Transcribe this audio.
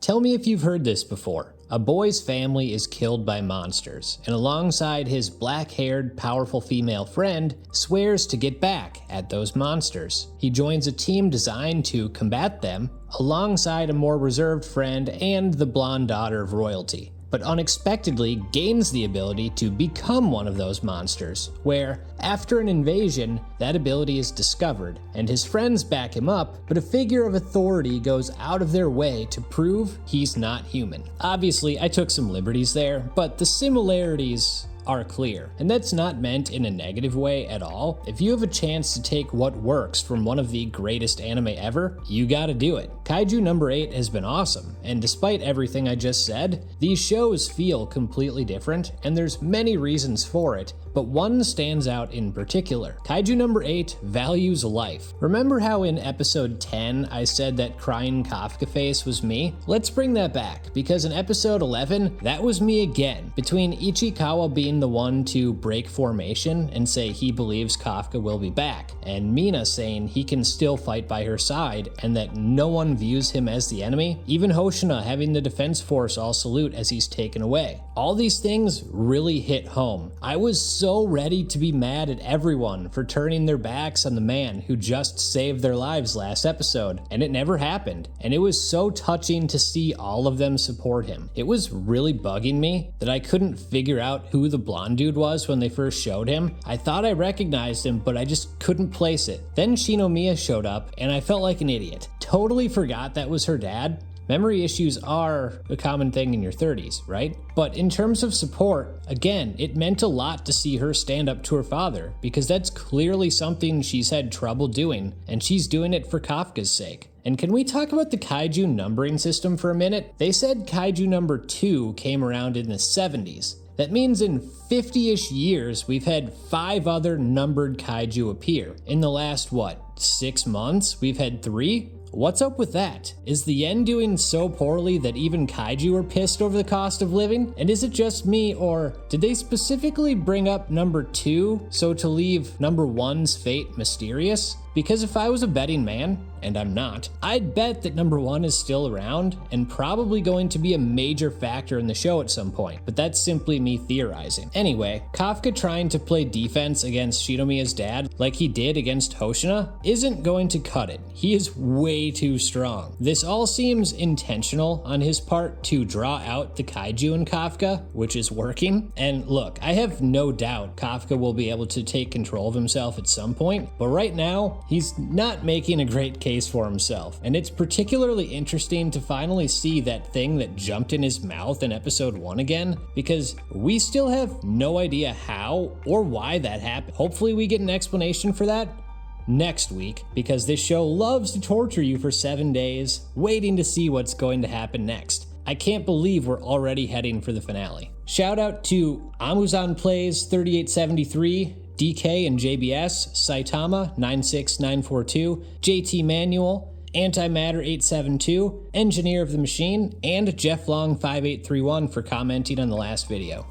Tell me if you've heard this before. A boy's family is killed by monsters, and alongside his black-haired, powerful female friend, swears to get back at those monsters. He joins a team designed to combat them, alongside a more reserved friend and the blonde daughter of royalty, but unexpectedly gains the ability to become one of those monsters, where, after an invasion, that ability is discovered, and his friends back him up, but a figure of authority goes out of their way to prove he's not human. Obviously, I took some liberties there, but the similarities are clear, and that's not meant in a negative way at all. If you have a chance to take what works from one of the greatest anime ever, you gotta do it. Kaiju number 8 has been awesome, and despite everything I just said, these shows feel completely different, and there's many reasons for it, but one stands out in particular. Kaiju number 8 values life. Remember how in episode 10 I said that crying Kafka face was me? Let's bring that back, because in episode 11, that was me again. Between Ichikawa being the one to break formation and say he believes Kafka will be back, and Mina saying he can still fight by her side and that no one views him as the enemy, even Hoshina having the defense force all salute as he's taken away. All these things really hit home. I was so ready to be mad at everyone for turning their backs on the man who just saved their lives last episode, and it never happened, and it was so touching to see all of them support him. It was really bugging me that I couldn't figure out who the blonde dude was when they first showed him. I thought I recognized him, but I just couldn't place it. Then Shinomiya showed up, and I felt like an idiot. Totally forgot that was her dad. Memory issues are a common thing in your 30s, right? But in terms of support, again, it meant a lot to see her stand up to her father, because that's clearly something she's had trouble doing, and she's doing it for Kafka's sake. And can we talk about the kaiju numbering system for a minute? They said kaiju number 2 came around in the 70s. That means in 50-ish years, we've had 5 other numbered kaiju appear. In the last, 6 months, we've had 3? What's up with that? Is the yen doing so poorly that even kaiju are pissed over the cost of living? And is it just me, or did they specifically bring up number 2 so to leave number 1's fate mysterious? Because if I was a betting man, and I'm not, I'd bet that number 1 is still around and probably going to be a major factor in the show at some point, but that's simply me theorizing. Anyway, Kafka trying to play defense against Shinomiya's dad like he did against Hoshina isn't going to cut it. He is way too strong. This all seems intentional on his part to draw out the kaiju in Kafka, which is working. And look, I have no doubt Kafka will be able to take control of himself at some point, but right now, he's not making a great case for himself, and it's particularly interesting to finally see that thing that jumped in his mouth in episode 1 again, because we still have no idea how or why that happened. Hopefully we get an explanation for that next week, because this show loves to torture you for 7 days, waiting to see what's going to happen next. I can't believe we're already heading for the finale. Shout out to Amuzan Plays 3873, DK and JBS, Saitama 96942, JT Manual, Antimatter 872, Engineer of the Machine, and Jeff Long 5831 for commenting on the last video.